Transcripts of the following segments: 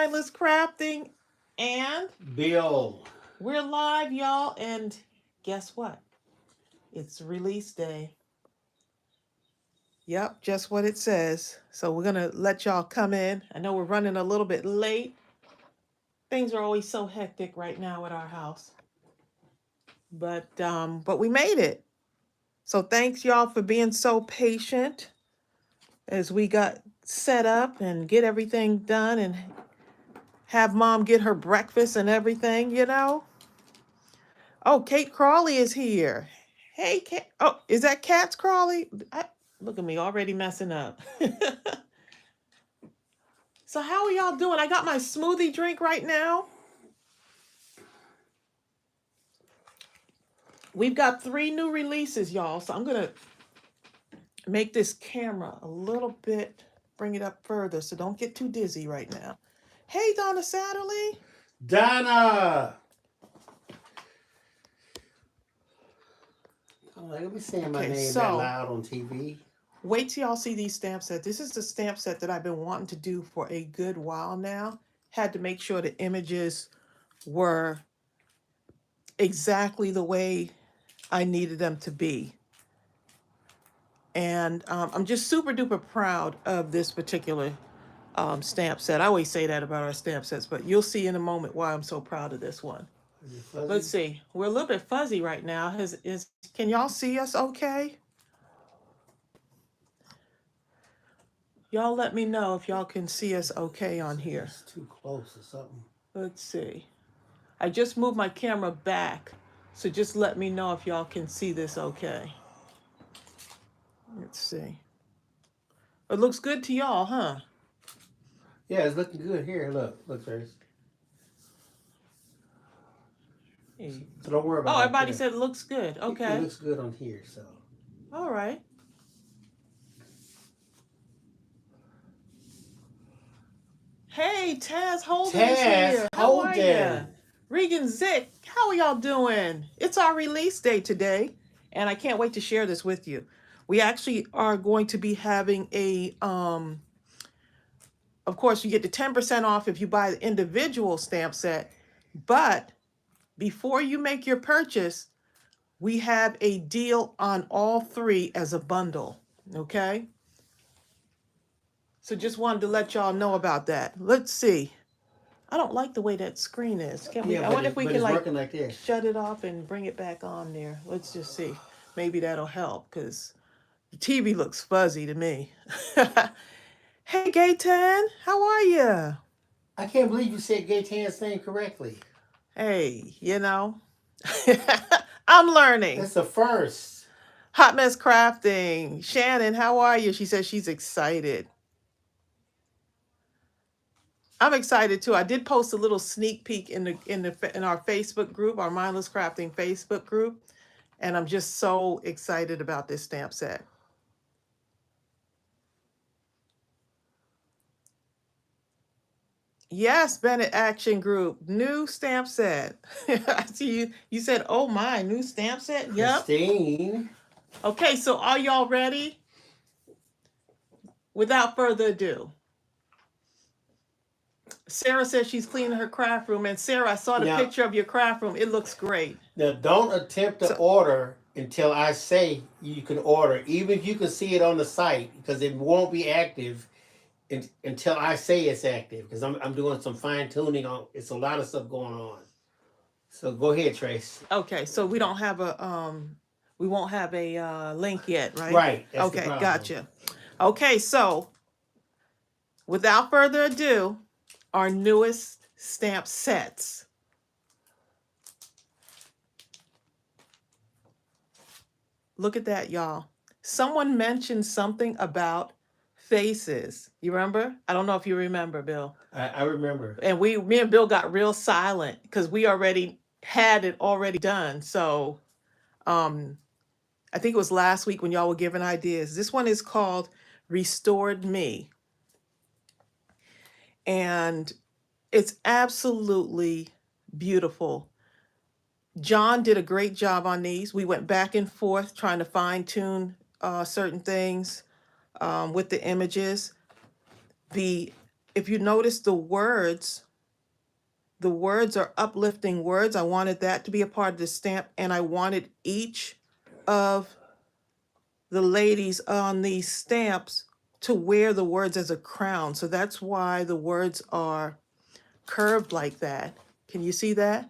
Mindless Crafting and Bill. we're live, y'all. And guess what? It's release day. Yep, just what it says. So we're gonna let y'all come in. I know we're running a little bit late. Things are always so hectic right now at our house. But we made it. So thanks y'all for being so patient as we got set up and get everything done and have mom get her breakfast and everything, you know. Oh, Kate Crawley is here. Hey, Kate. Oh, is that Cat's Crawley? Look at me already messing up. So how are y'all doing? I got my smoothie drink right now. We've got 3 new releases, y'all. So I'm going to make this camera a little bit, bring it up further. So don't get too dizzy right now. Hey, Donna Satterley. Donna. I'm like, let me saying my name that loud on TV. Wait till y'all see these stamp sets. This is the stamp set that I've been wanting to do for a good while now. Had to make sure the images were exactly the way I needed them to be. And I'm just super duper proud of this particular stamp set. I always say that about our stamp sets, but you'll see in a moment why I'm so proud of this one. Let's see. We're a little bit fuzzy right now. Can y'all see us okay? Y'all let me know if y'all can see us okay on here. It's too close or something. Let's see. I just moved my camera back, so just let me know if y'all can see this okay. Let's see. It looks good to y'all, huh? Yeah, it's looking good here. Look, Trace. So don't worry about it. Oh, everybody said it looks good. Okay. It looks good on here, so. All right. Hey, Taz Holden is here. How are you? Regan Zick, how are y'all doing? It's our release day today, and I can't wait to share this with you. We actually are going to be having a, of course, you get the 10% off if you buy the individual stamp set, but before you make your purchase, we have a deal on all 3 as a bundle, okay? So just wanted to let y'all know about that. Let's see. I don't like the way that screen is. Can we? I wonder if we can like shut it off and bring it back on there. Let's just see. Maybe that'll help because the TV looks fuzzy to me. Hey, Gaytan, how are you? I can't believe you said Gaytan's name correctly. Hey, you know, I'm learning. That's a first. Hot Mess Crafting. Shannon, how are you? She says she's excited. I'm excited too. I did post a little sneak peek in our Facebook group, our Mindless Crafting Facebook group, and I'm just so excited about this stamp set. Yes, Bennett Action Group, new stamp set. I see you. You said, "Oh my, new stamp set." Yep. Christine. Okay, so are y'all ready? Without further ado. Sarah says she's cleaning her craft room. And Sarah, I saw the picture of your craft room. It looks great. Now, don't attempt to order until I say you can order, even if you can see it on the site, because it won't be active until I say it's active, because I'm doing some fine tuning on. It's a lot of stuff going on. So go ahead, Trace. Okay, so we don't have we won't have a link yet, right? Right. That's okay, gotcha. Okay, so without further ado, our newest stamp sets. Look at that, y'all. Someone mentioned something about faces. You remember? I don't know if you remember, Bill. I remember. And me and Bill got real silent because we already had it already done. So I think it was last week when y'all were giving ideas. This one is called Restored Me. And it's absolutely beautiful. John did a great job on these. We went back and forth trying to fine tune certain things with the images. It if you notice the words are uplifting words. I wanted that to be a part of the stamp, and I wanted each of the ladies on these stamps to wear the words as a crown. So that's why the words are curved like that. Can you see that?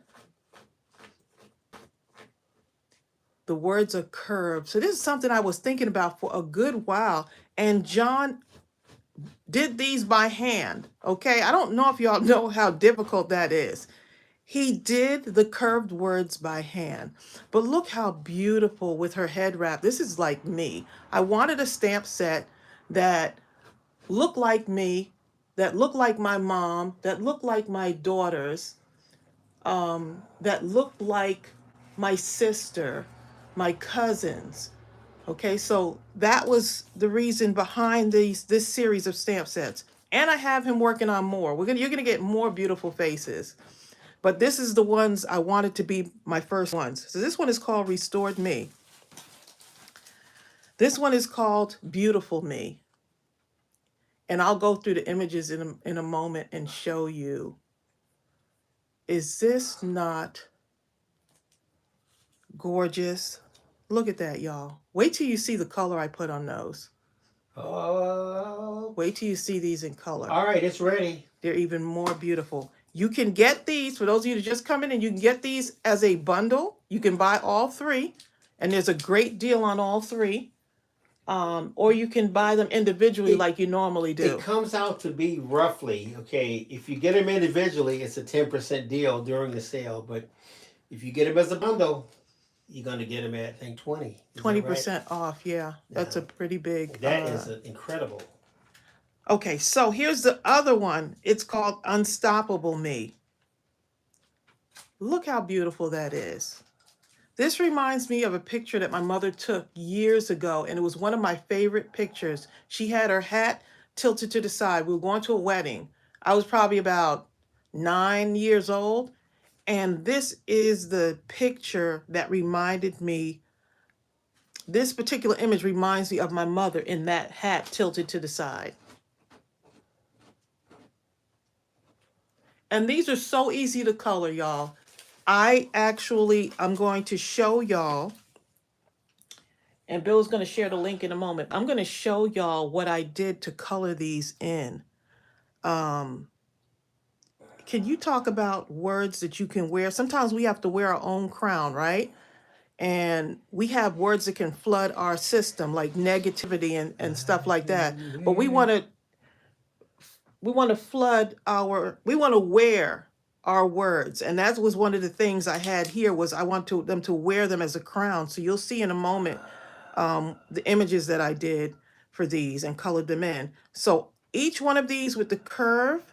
The words are curved. So this is something I was thinking about for a good while. And John did these by hand. Okay, I don't know if y'all know how difficult that is. He did the curved words by hand. But look how beautiful with her head wrap. This is like me. I wanted a stamp set that looked like me, that looked like my mom, that looked like my daughters, that looked like my sister, my cousins. Okay, so that was the reason behind this series of stamp sets. And I have him working on more. You're gonna get more beautiful faces. But this is the ones I wanted to be my first ones. So this one is called Restored Me. This one is called Beautiful Me. And I'll go through the images in a moment and show you. Is this not gorgeous? Look at that, y'all. Wait till you see the color I put on those. Oh. Wait till you see these in color. All right, it's ready. They're even more beautiful. You can get these, for those of you that just come in, you can get these as a bundle. You can buy all three, and there's a great deal on all three. Or you can buy them individually like you normally do. It comes out to be roughly, okay, if you get them individually, it's a 10% deal during the sale. But if you get them as a bundle, you're going to get them at, I think, 20. 20% off, yeah. That's a pretty big... That is incredible. Okay, so here's the other one. It's called Unstoppable Me. Look how beautiful that is. This reminds me of a picture that my mother took years ago, and it was one of my favorite pictures. She had her hat tilted to the side. We were going to a wedding. I was probably about 9 years old, and this is the picture that reminded me, this particular image reminds me of my mother in that hat tilted to the side. And these are so easy to color, y'all. I'm going to show y'all, and Bill's going to share the link in a moment. I'm going to show y'all what I did to color these in. Can you talk about words that you can wear? Sometimes we have to wear our own crown, right? And we have words that can flood our system, like negativity and stuff like that. But we want to wear our words. And that was one of the things I had here, was I want them to wear them as a crown. So you'll see in a moment the images that I did for these and colored them in. So each one of these with the curve,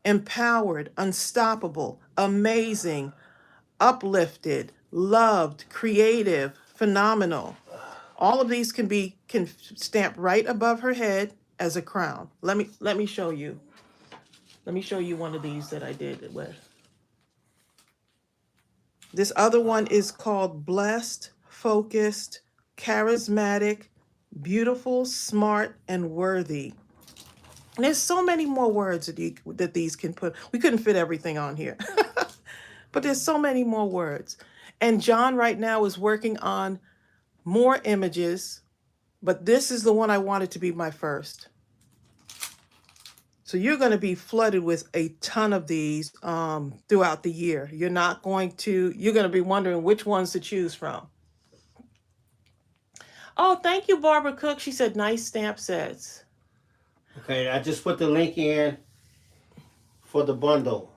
empowered, unstoppable, amazing, uplifted, loved, creative, phenomenal. All of these can stamp right above her head as a crown. Let me show you. Let me show you one of these that I did it with. This other one is called Blessed, Focused, Charismatic, Beautiful, Smart, and Worthy. And there's so many more words that these can put. We couldn't fit everything on here. But there's so many more words. And John right now is working on more images, but this is the one I wanted to be my first. So you're going to be flooded with a ton of these throughout the year. You're going to be wondering which ones to choose from. Oh, thank you, Barbara Cook. She said nice stamp sets. Okay, I just put the link in for the bundle.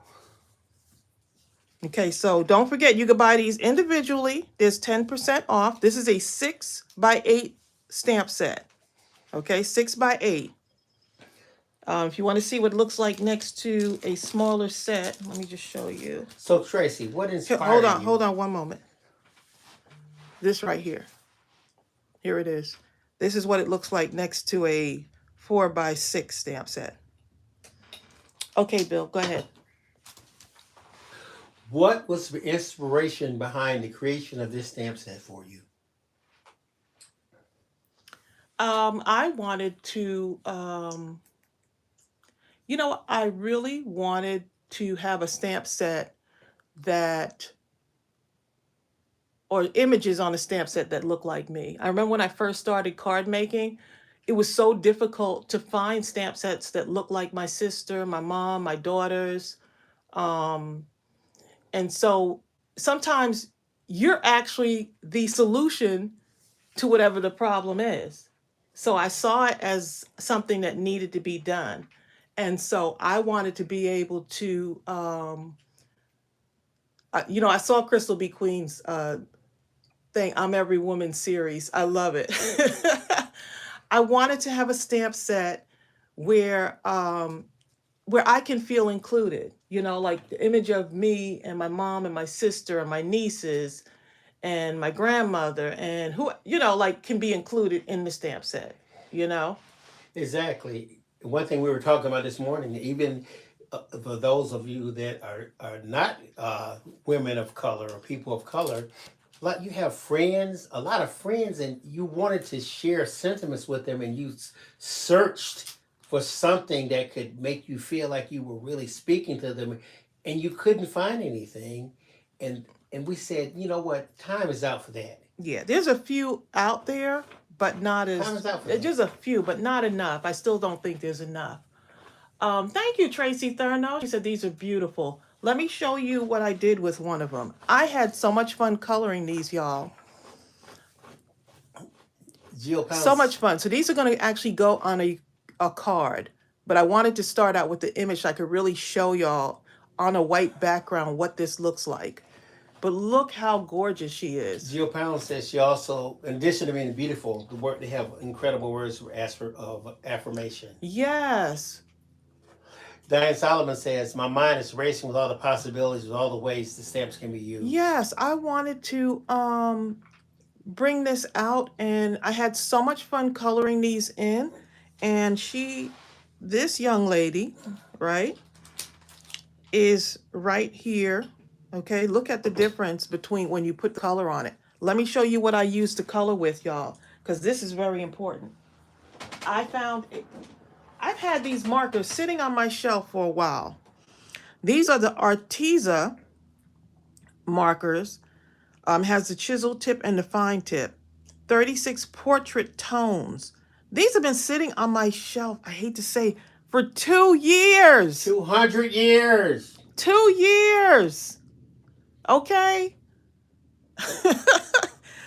Okay, so don't forget, you can buy these individually. There's 10% off. This is a 6x8 stamp set. Okay, 6x8. If you want to see what it looks like next to a smaller set, let me just show you. So Tracey, what inspired you? Hold on one moment. This right here. Here it is. This is what it looks like next to a 4x6 stamp set. Okay, Bill, go ahead. What was the inspiration behind the creation of this stamp set for you? I wanted to, You know, I really wanted to have a stamp set that, or images on a stamp set that look like me. I remember when I first started card making, it was so difficult to find stamp sets that look like my sister, my mom, my daughters. Um, and so sometimes you're actually the solution to whatever the problem is. So I saw it as something that needed to be done. And so I wanted to be able to, you know, I saw Crystal B. Queen's thing, I'm Every Woman series. I love it. I wanted to have a stamp set where where I can feel included, you know, like the image of me and my mom and my sister and my nieces and my grandmother and who, you know, like can be included in the stamp set, you know? Exactly. One thing we were talking about this morning, even for those of you that are not women of color or people of color, like you have friends, a lot of friends, and you wanted to share sentiments with them, and you searched for something that could make you feel like you were really speaking to them, and you couldn't find anything, and we said, you know what, time is out for that. Yeah, there's a few out there, but not Time as, is out for that. just a few, but not enough. I still don't think there's enough. Thank you, Tracy Thurno. She said these are beautiful. Let me show you what I did with one of them. I had so much fun coloring these, y'all. So much fun. So these are going to actually go on a card, but I wanted to start out with the image so I could really show y'all on a white background what this looks like. But look how gorgeous she is. Jill Pound says she also, in addition to being beautiful, they have incredible words of affirmation. Yes. Diane Solomon says, my mind is racing with all the possibilities, with all the ways the stamps can be used. Yes, I wanted to bring this out, and I had so much fun coloring these in. And this young lady, right, is right here. Okay, look at the difference between when you put the color on it. Let me show you what I used to color with, y'all, because this is very important. I've had these markers sitting on my shelf for a while. These are the ARTEZA markers. Has the chisel tip and the fine tip. 36 portrait tones. These have been sitting on my shelf, I hate to say, for 2 years. 200 years. 2 years. Okay.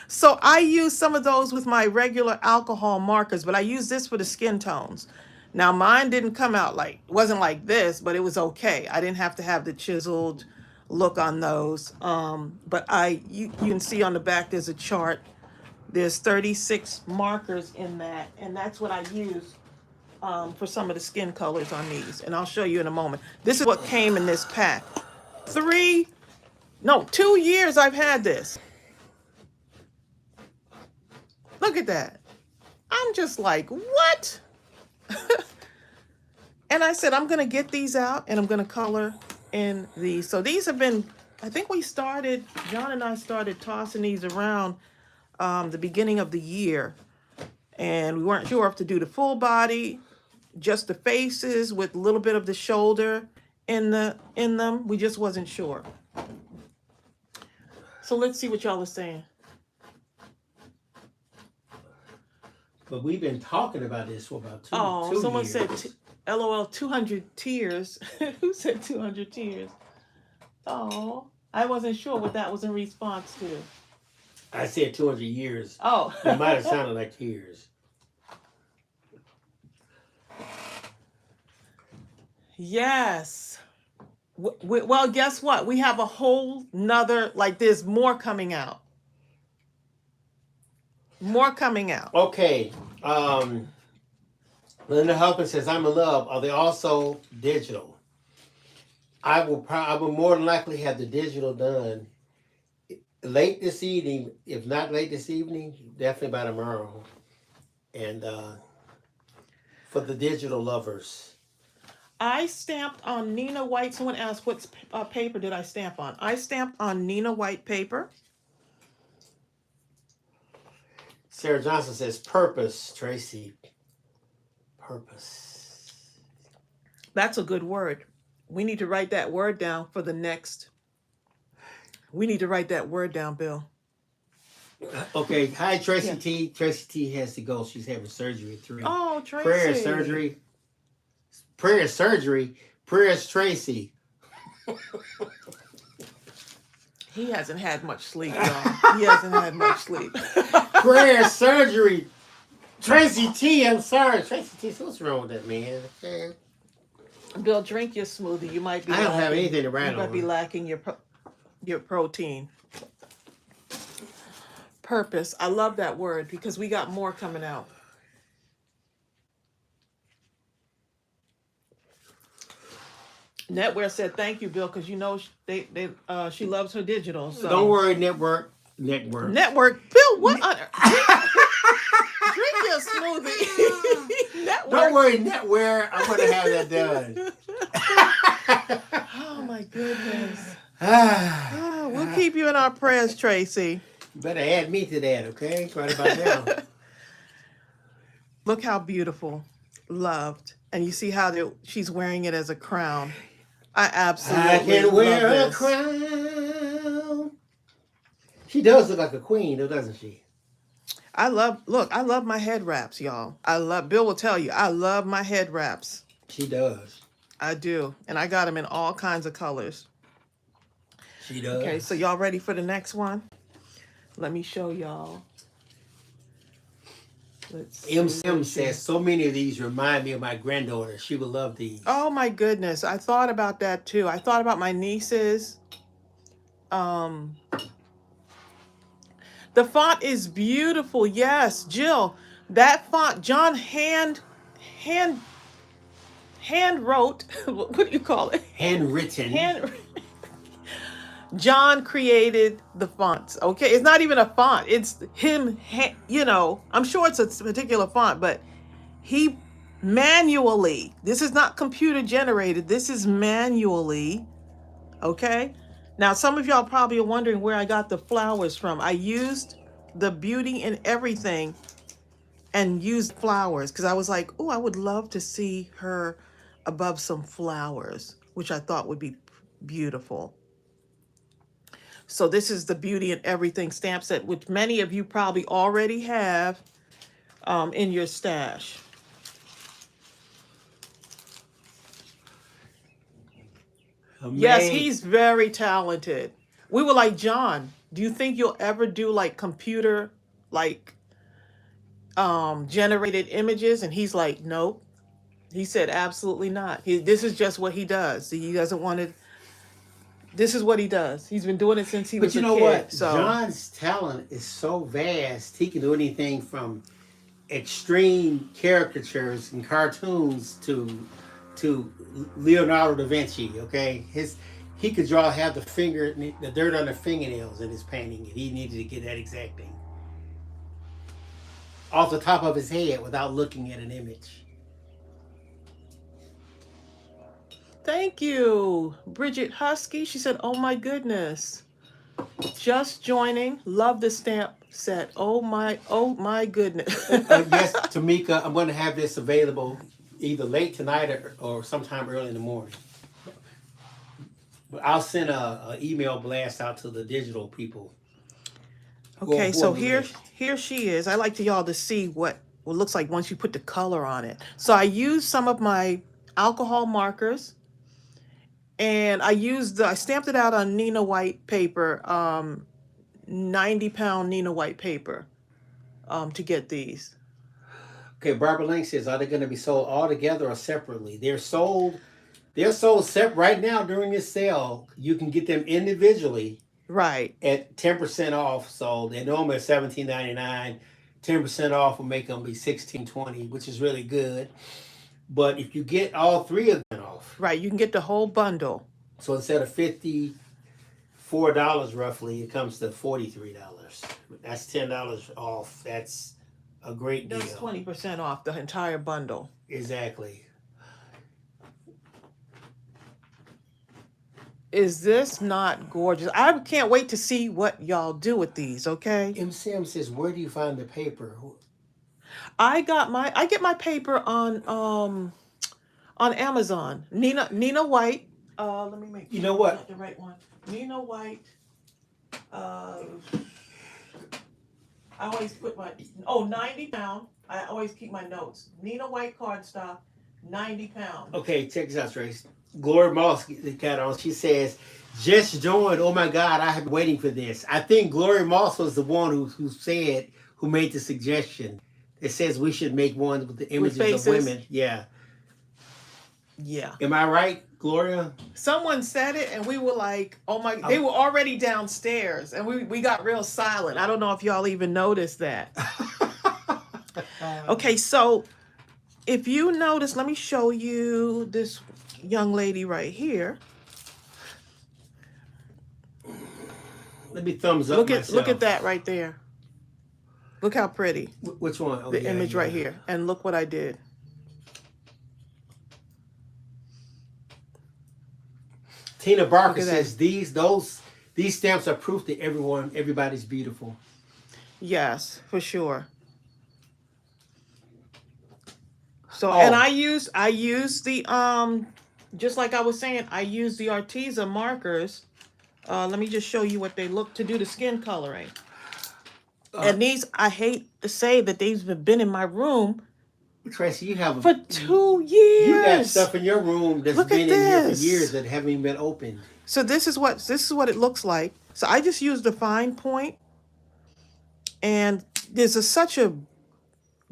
So I use some of those with my regular alcohol markers, but I use this for the skin tones. Now mine didn't come out wasn't like this, but it was okay. I didn't have to have the chiseled look on those. But you can see on the back there's a chart. There's 36 markers in that, and that's what I use for some of the skin colors on these. And I'll show you in a moment. This is what came in this pack. 2 years I've had this. Look at that. I'm just like, what? And I said, I'm going to get these out and I'm going to color in these. So these have been, I think John and I started tossing these around the beginning of the year. And we weren't sure if to do the full body, just the faces with a little bit of the shoulder in them. We just wasn't sure. So let's see what y'all are saying. But we've been talking about this for about two years. Someone said, LOL, 200 tears. Who said 200 tears? Oh, I wasn't sure what that was in response to. I said 200 years. Oh. It might have sounded like tears. Yes. Well, guess what? We have a whole nother, there's more coming out. More coming out. Okay. Linda Huffman says, I'm in love. Are they also digital? I will more than likely have the digital done late this evening. If not late this evening, definitely by tomorrow. And for the digital lovers. I stamped on Nina White. Someone asked, what paper did I stamp on? I stamped on Nina White paper. Sarah Johnson says, purpose, Tracy. Purpose. That's a good word. We need to write that word down for the next. We need to write that word down, Bill. Okay. Hi, Tracey Yeah. T. Tracey T has to go. She's having surgery at 3. Oh, Tracy. Prayer surgery. Prayer surgery. Prayers Tracy. He hasn't had much sleep, y'all. He hasn't had much sleep. Prayer surgery. Tracey T. I'm sorry. Tracey T. What's wrong with that, man? Okay. Bill, drink your smoothie. You might be. I don't have anything to write You might be on. lacking your protein. Purpose. I love that word because we got more coming out. Netwear said thank you, Bill, because you know she loves her digital. So Don't worry, network. Bill, what on earth? Drink your smoothie. Network. Don't worry, netwear. I'm gonna have that done. Oh my goodness. We'll keep you in our prayers, Tracy. You better add me to that, okay? Right about now. Look how beautiful, loved, and you see how she's wearing it as a crown. I absolutely I can wear love a this. crown. She does look like a queen, though, doesn't she? I love my head wraps, y'all. Bill will tell you, I love my head wraps. She does. I do. And I got them in all kinds of colors. She does. Okay, so y'all ready for the next one? Let me show y'all. M. says, so many of these remind me of my granddaughter. She would love these. Oh my goodness. I thought about that too. I thought about my nieces. The font is beautiful. Yes, Jill. That font, John hand wrote. What do you call it? Handwritten. John created the fonts. Okay, it's not even a font. It's him. I'm sure it's a particular font, but he manually. This is not computer generated. This is manually. Okay. Now, some of y'all probably are wondering where I got the flowers from. I used the Beauty and Everything and used flowers because I was like, oh, I would love to see her above some flowers, which I thought would be beautiful. So this is the Beauty and Everything stamp set, which many of you probably already have in your stash. Amazing. Yes, he's very talented. We were like, John, do you think you'll ever do like computer, like generated images? And he's like, nope. He said, absolutely not. This is just what he does. He doesn't want to. This is what he does. He's been doing it since he was a kid. But you know what? So John's talent is so vast. He can do anything from extreme caricatures and cartoons to Leonardo da Vinci. Okay, he could have the dirt on the fingernails in his painting if he needed to get that exacting off the top of his head without looking at an image. Thank you, Bridget Husky. She said, oh my goodness. Just joining. Love the stamp set. Oh my goodness. Yes, Tamika, I'm going to have this available either late tonight or sometime early in the morning. But I'll send a email blast out to the digital people. Okay, so here she is. I like y'all to see what it looks like once you put the color on it. So I used some of my alcohol markers. And I stamped it out on Nina White paper, 90-pound Nina White paper, to get these. Okay, Barbara Link says, are they going to be sold all together or separately? They're sold separate right now during this sale. You can get them individually, right, at 10% off. So they're normally $17.99. 10% off will make them be $16.20, which is really good. But if you get all three of them off, right, you can get the whole bundle. So instead of $54 roughly, it comes to $43. That's $10 off. That's a great deal. That's 20% off the entire bundle. Exactly. Is this not gorgeous? I can't wait to see what y'all do with these. Okay. MCM says, where do you find the paper? I get my paper on On Amazon. Nina White. Let me make sure You know what? I got the right one. Nina White. I always put my 90 pound. I always keep my notes. Nina White cardstock, 90 pounds. Okay, check this out, Trace. Glory Moss got on. She says, "Just joined. Oh my God, I have been waiting for this." I think Glory Moss was the one who made the suggestion. It says we should make one with the images of women. Yeah. Yeah. Am I right, Gloria? Someone said it and we were like, oh my, they were already downstairs and we got real silent. I don't know if y'all even noticed that. Okay, so if you notice, let me show you this young lady right here. Let me thumbs up Look at that right there. Look how pretty. Which one? Oh, the image right here. And look what I did. Tina Barker says these stamps are proof that everybody's beautiful. Yes, for sure. So and I use the just like I was saying, I use the ARTEZA markers. Let me just show you what they look to do the skin coloring. And these, I hate to say that these have been in my room. Tracy, you have for 2 years. You got stuff in your room that's been in here for years that haven't even been opened. So this is what it looks like. So I just used a fine point, and there's such a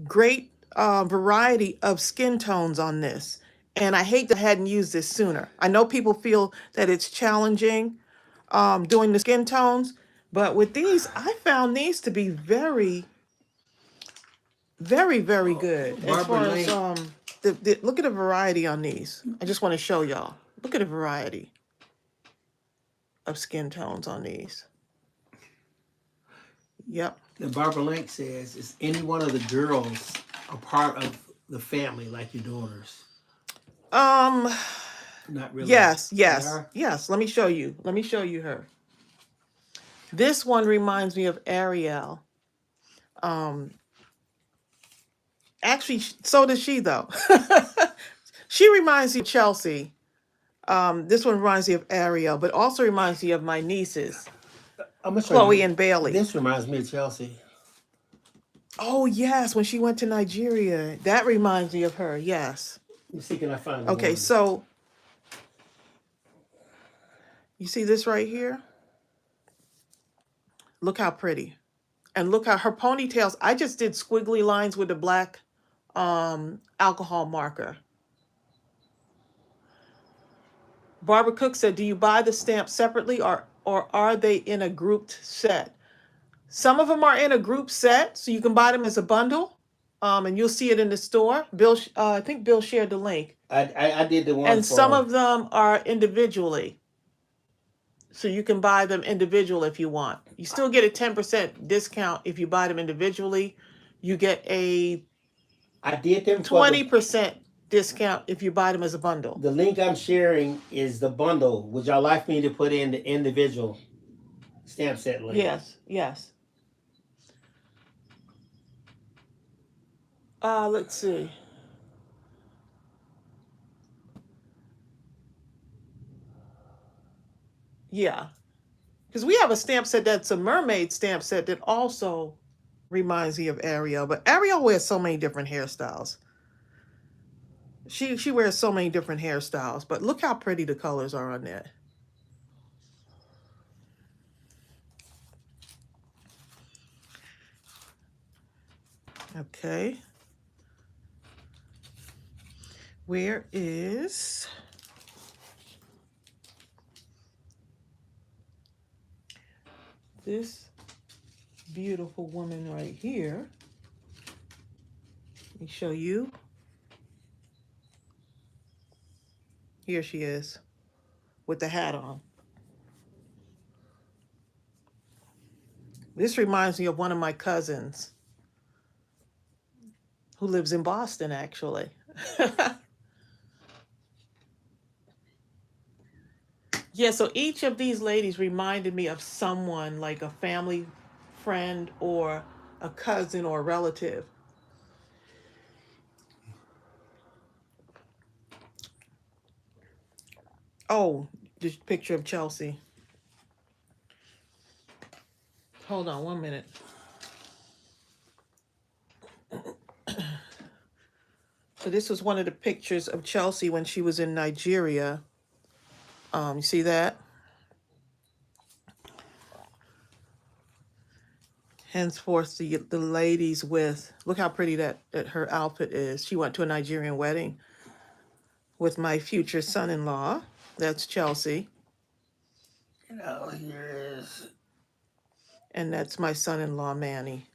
great variety of skin tones on this. And I hate that I hadn't used this sooner. I know people feel that it's challenging doing the skin tones, but with these, I found these to be very, very, very good. As far as look at the variety on these. I just want to show y'all. Look at the variety of skin tones on these. Yep. And Barbara Link says, is any one of the girls a part of the family like your daughters? Not really. Yes. Let me show you. Let me show you her. This one reminds me of Ariel. Actually, so does she though. She reminds me of Chelsea. This one reminds me of Ariel, but also reminds me of my nieces, Chloe and Bailey. This reminds me of Chelsea. Oh yes, when she went to Nigeria, that reminds me of her. Yes. Let me see, can I find? Okay, so you see this right here? Look how pretty, and look how her ponytails. I just did squiggly lines with the black alcohol marker. Barbara Cook said, do you buy the stamps separately or are they in a grouped set? Some of them are in a group set, so you can buy them as a bundle, and you'll see it in the store. Bill, I think Bill shared the link. I did the one. And some of them are individually, so you can buy them individual if you want. You still get a 10% discount if you buy them individually. You get a 20% discount if you buy them as a bundle. The link I'm sharing is the bundle. Would y'all like me to put in the individual stamp set link? Yes. Let's see. Yeah. Because we have a stamp set that's a mermaid stamp set that also reminds me of Ariel. But Ariel wears so many different hairstyles. She wears so many different hairstyles. But look how pretty the colors are on that. Okay. Where is... this beautiful woman right here? Let me show you. Here she is with the hat on. This reminds me of one of my cousins who lives in Boston, actually. Yeah, so each of these ladies reminded me of someone, like a family friend or a cousin or a relative. Oh, this picture of Chelsea. Hold on 1 minute. So this was one of the pictures of Chelsea when she was in Nigeria. You see that? Henceforth, the ladies with, look how pretty that her outfit is. She went to a Nigerian wedding with my future son-in-law. That's Chelsea. Here is. And that's my son-in-law, Manny.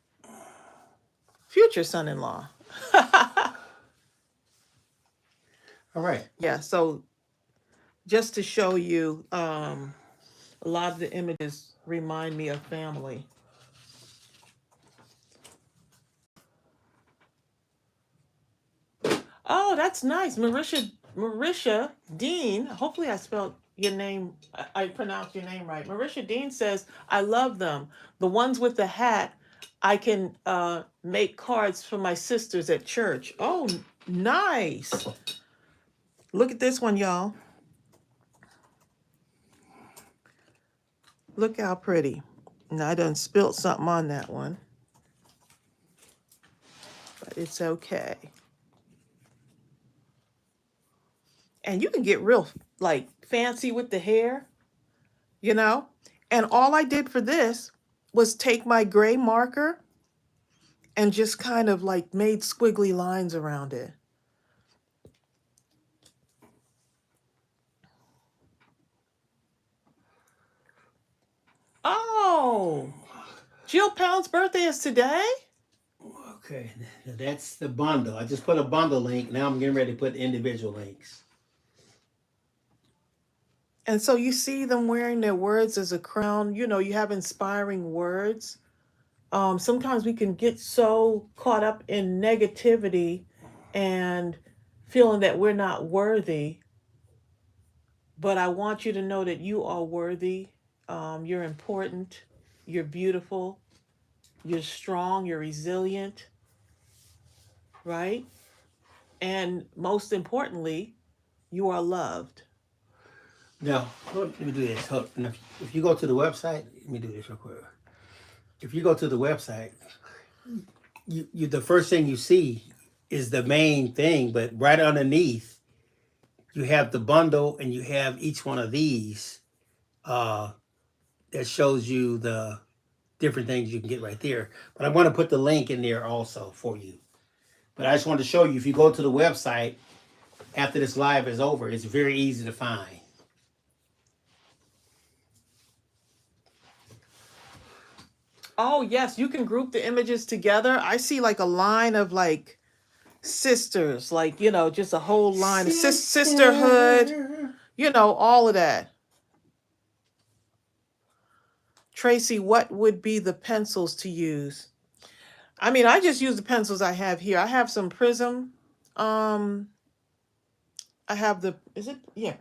Future son-in-law. All right. Yeah, so just to show you, a lot of the images remind me of family. Oh, that's nice. Marisha Dean. Hopefully I spelled your name, I pronounced your name right. Marisha Dean says, I love them. The ones with the hat, I can make cards for my sisters at church. Oh, nice. Look at this one, y'all. Look how pretty. Now I done spilled something on that one, but it's okay. And you can get real like fancy with the hair, you know? And all I did for this was take my gray marker and just kind of like made squiggly lines around it. Oh, Jill Pound's birthday is today? Okay, that's the bundle. I just put a bundle link. Now I'm getting ready to put individual links. And so you see them wearing their words as a crown. You know, you have inspiring words. Sometimes we can get so caught up in negativity and feeling that we're not worthy. But I want you to know that you are worthy. You're important. You're beautiful. You're strong. You're resilient. Right? And most importantly, you are loved. Now, let me do this. Hold, if you go to the website, let me do this real quick. If you go to the website, you the first thing you see is the main thing, but right underneath, you have the bundle and you have each one of these that shows you the different things you can get right there. But I want to put the link in there also for you. But I just wanted to show you, if you go to the website after this live is over, it's very easy to find. Oh, yes, you can group the images together. I see like a line of like sisters, like, you know, just a whole line of sisterhood, you know, all of that. Tracey, what would be the pencils to use? I mean, I just use the pencils I have here. I have some Prism. I have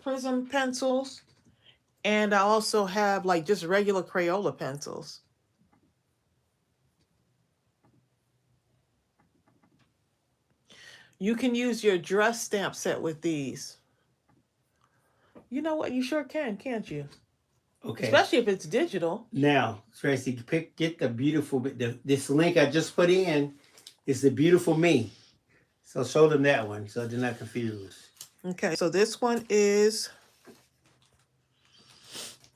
Prism pencils. And I also have like just regular Crayola pencils. You can use your dress stamp set with these. You know what? You sure can, can't you? Okay. Especially if it's digital. Now, Tracey, get the beautiful, this link I just put in is the beautiful me. So show them that one so they're not confused. Okay, so this one is,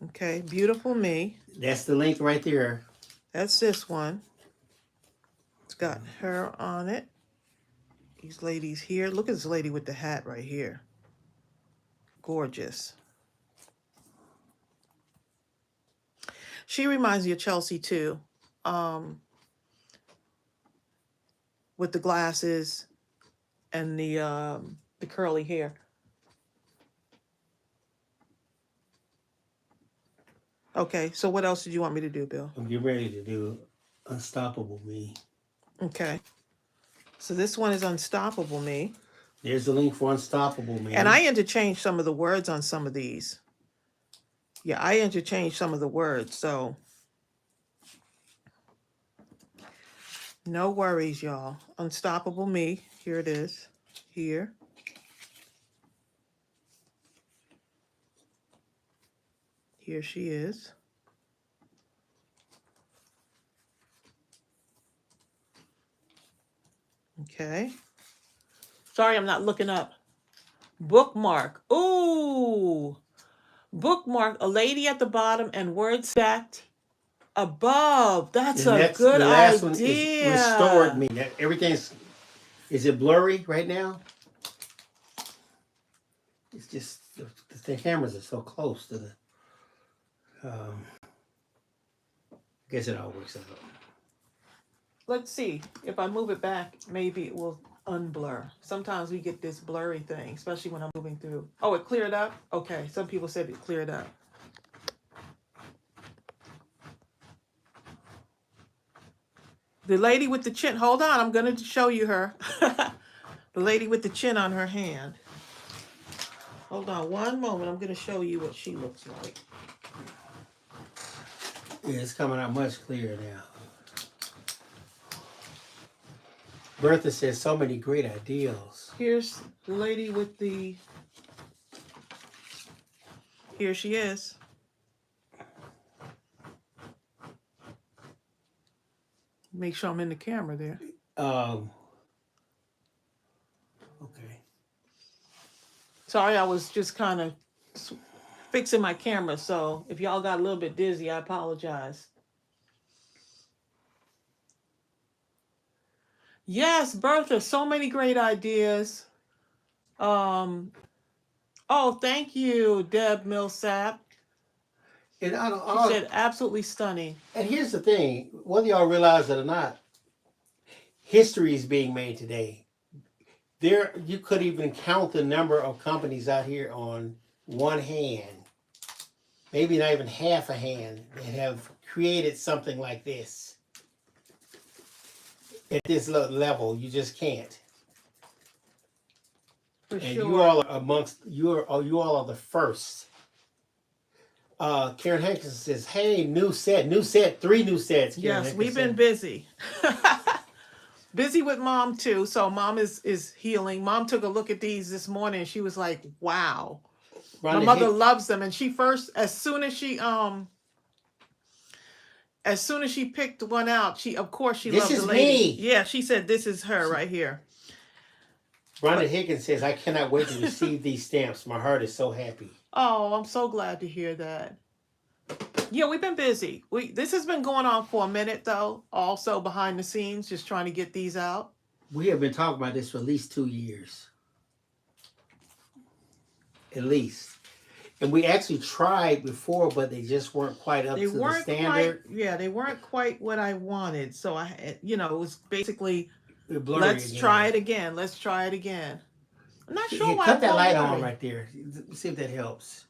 okay, beautiful me. That's the link right there. That's this one. It's got her on it. These ladies here. Look at this lady with the hat right here. Gorgeous. She reminds me of Chelsea too. With the glasses and the curly hair. Okay, so what else did you want me to do, Bill? I'm getting ready to do Unstoppable Me. Okay. So this one is Unstoppable Me. There's the link for Unstoppable Me. And I interchanged some of the words on some of these. Yeah, I interchanged some of the words, so no worries, y'all. Unstoppable Me. Here it is. Here. Here she is. Okay. Sorry, I'm not looking up. Bookmark. Ooh. Bookmark, a lady at the bottom and words stacked above. That's a good the last idea. One is restored me. Everything's, is it blurry right now? It's just, the cameras are so close to the, I guess it all works out. Let's see. If I move it back, maybe it will unblur. Sometimes we get this blurry thing, especially when I'm moving through. Oh, it cleared up? Okay. Some people said it cleared up. The lady with the chin. Hold on. I'm going to show you her. The lady with the chin on her hand. Hold on one moment. I'm going to show you what she looks like. Yeah, it's coming out much clearer now. Bertha says so many great ideals. Here's the lady with the... Here she is. Make sure I'm in the camera there. Okay. Sorry, I was just kind of fixing my camera, so if y'all got a little bit dizzy, I apologize. Yes, Bertha, so many great ideas. Oh, thank you, Deb Millsap. And She said absolutely stunning. And here's the thing, whether y'all realize it or not, history is being made today. There, you could even count the number of companies out here on one hand, maybe not even half a hand, that have created something like this. At this level, you just can't. For and sure. you all are amongst you all are the first. Karen Hankinson says, "Hey, new set, 3 new sets." Karen Yes, Hankinson. we've been busy. Busy with Mom too. So Mom is healing. Mom took a look at these this morning and she was like, "Wow." My mother loves them, and she first, as soon as she picked one out, she loved the lady. Me. Yeah, she said, "This is her right here." Rhonda Higgins says, "I cannot wait to receive these stamps. My heart is so happy." Oh, I'm so glad to hear that. Yeah, we've been busy. This has been going on for a minute, though. Also behind the scenes, just trying to get these out. We have been talking about this for at least 2 years. At least. And we actually tried before, but they just weren't quite up to the standard. They weren't quite what I wanted. So it was basically, let's try it again. Let's try it again. I'm not sure why. Cut that light on right there. See if that helps.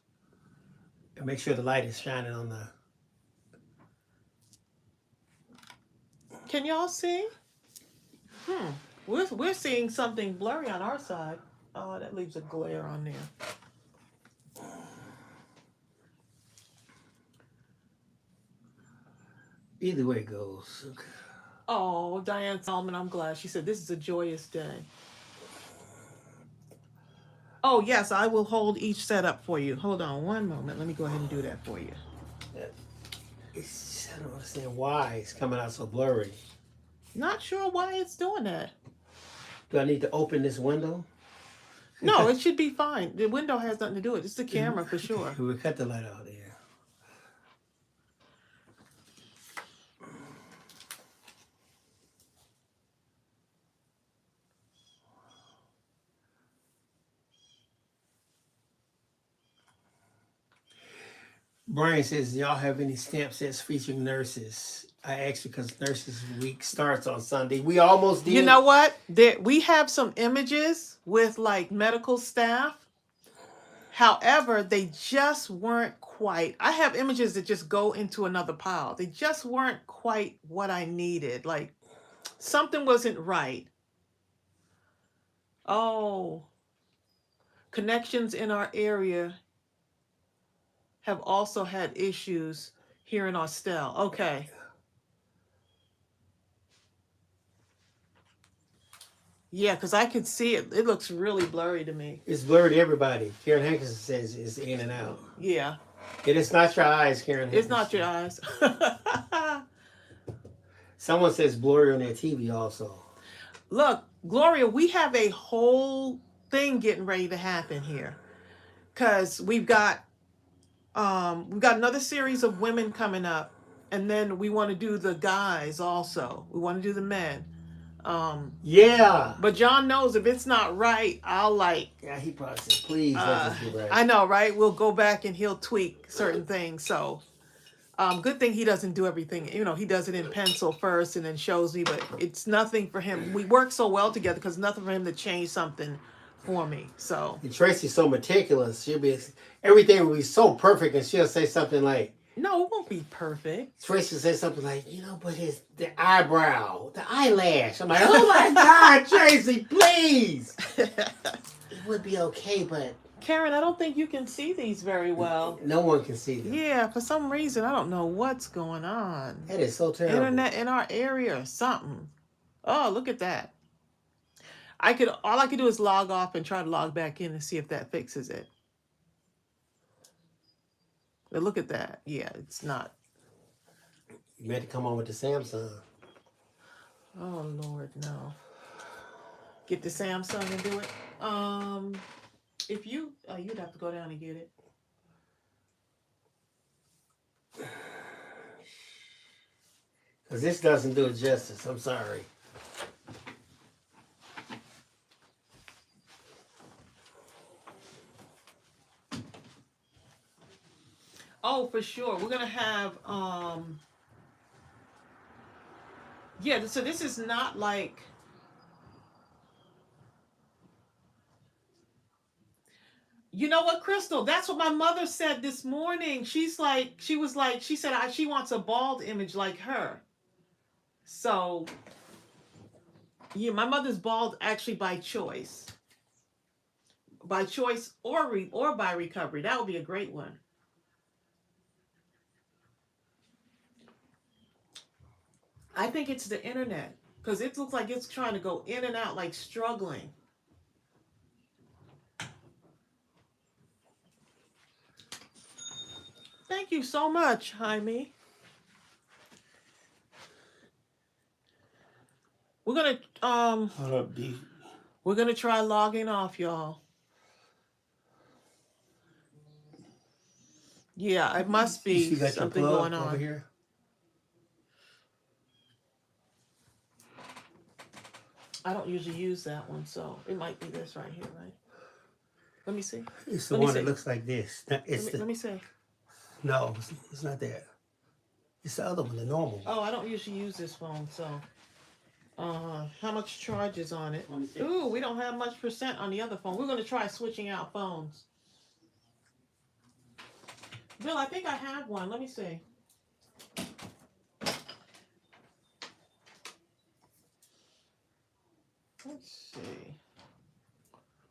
And make sure the light is shining on the... Can y'all see? We're seeing something blurry on our side. Oh, that leaves a glare on there. Either way it goes. Okay. Oh, Diane Solomon, I'm glad. She said, "This is a joyous day." Oh, yes, I will hold each set up for you. Hold on one moment. Let me go ahead and do that for you. I don't understand why it's coming out so blurry. Not sure why it's doing that. Do I need to open this window? No, it should be fine. The window has nothing to do with it. It's the camera for sure. We'll cut the light out there. Brian says, "Y'all have any stamp sets featuring nurses?" I asked because Nurses Week starts on Sunday. We almost did. You know what? We have some images with like medical staff. However, they just weren't quite. I have images that just go into another pile. They just weren't quite what I needed. Like something wasn't right. Oh, connections in our area have also had issues here in Austell. Okay. Yeah, because I could see it. It looks really blurry to me. It's blurry to everybody. Karen Hankinson says it's in and out. Yeah. It is not your eyes, Karen. It's not your eyes. Someone says blurry on their TV also. Look, Gloria, we have a whole thing getting ready to happen here. Because we've got another series of women coming up. And then we want to do the guys also. We want to do the men. Yeah. But John knows if it's not right, I'll Yeah, he probably said, please let this be right. I know, right? We'll go back and he'll tweak certain things. So, good thing he doesn't do everything. You know, he does it in pencil first and then shows me. But it's nothing for him. We work so well together because nothing for him to change something for me. So. And Tracey's so meticulous. Everything will be so perfect, and she'll say something like, no, it won't be perfect. Tracy says something like, but it's the eyebrow, the eyelash. I'm like, oh my God, Tracey, please. It would be okay, but... Karen, I don't think you can see these very well. No one can see them. Yeah, for some reason, I don't know what's going on. That is so terrible. Internet in our area or something. Oh, look at that. All I could do is log off and try to log back in and see if that fixes it. But look at that. Yeah, it's not. You had to come on with the Samsung. Oh, Lord, no. Get the Samsung and do it. If you, you'd have to go down and get it. Because this doesn't do it justice. I'm sorry. Oh, for sure. We're going to have, yeah, so this is not like, you know what, Crystal? That's what my mother said this morning. She said she wants a bald image like her. So, yeah, my mother's bald actually by choice. By choice or by recovery. That would be a great one. I think it's the internet because it looks like it's trying to go in and out, like struggling. Thank you so much, Jaime. We're gonna Hold up, D. We're gonna try logging off, y'all. Yeah, it must be something going on over here. I don't usually use that one, so it might be this right here, right? Let me see. It's the one that looks like this. Let me see. No, it's not that. It's the other one, the normal one. Oh, I don't usually use this phone, so. How much charge is on it? Ooh, we don't have much percent on the other phone. We're going to try switching out phones. Bill, I think I have one. Let me see. Let's see.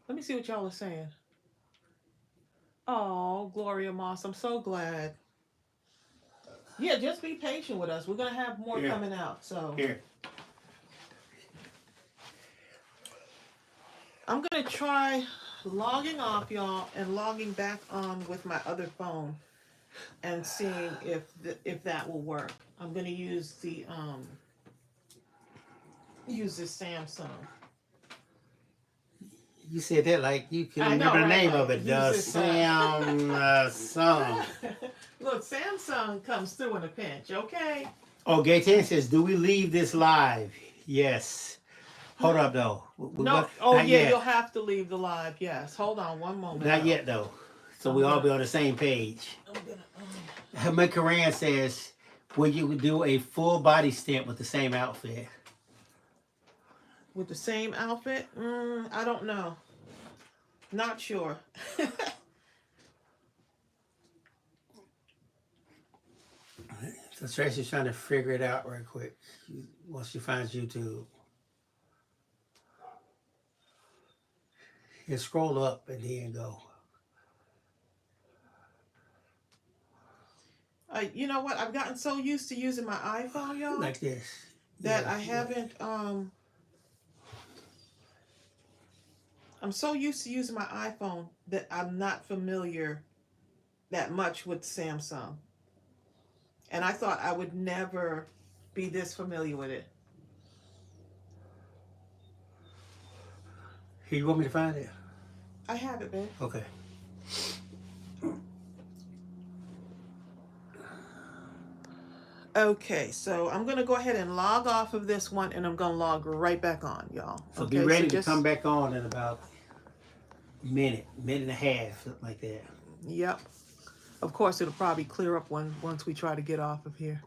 Let me see what y'all are saying. Oh, Gloria Moss, I'm so glad. Yeah, just be patient with us. We're going to have more coming out. So Here. I'm going to try logging off, y'all, and logging back on with my other phone and seeing if that will work. I'm going to use the this Samsung. You said that like you can remember the name of it. The Samsung. Look, Samsung comes through in a pinch, okay? Oh, Gaten says, do we leave this live? Yes. Hold up, though. No. Oh, yeah, yet. You'll have to leave the live, yes. Hold on one moment. Not yet, though. So we all be on the same page. Karan says, will you do a full body stamp with the same outfit? With the same outfit? I don't know. Not sure. So Tracy's trying to figure it out real quick once she finds YouTube. You scroll up and then go. You know what? I've gotten so used to using my iPhone, y'all. Like this. That I haven't, I'm so used to using my iPhone that I'm not familiar that much with Samsung. And I thought I would never be this familiar with it. Here, you want me to find it? I have it, babe. Okay. Okay, so I'm going to go ahead and log off of this one, and I'm going to log right back on, y'all. So okay, be ready so to come back on in about a minute and a half, something like that. Yep. Of course, it'll probably clear up once we try to get off of here.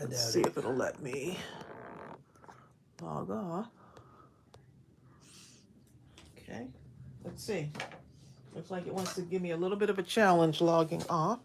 Let's see if it'll let me log off. Okay, let's see. Looks like it wants to give me a little bit of a challenge logging off.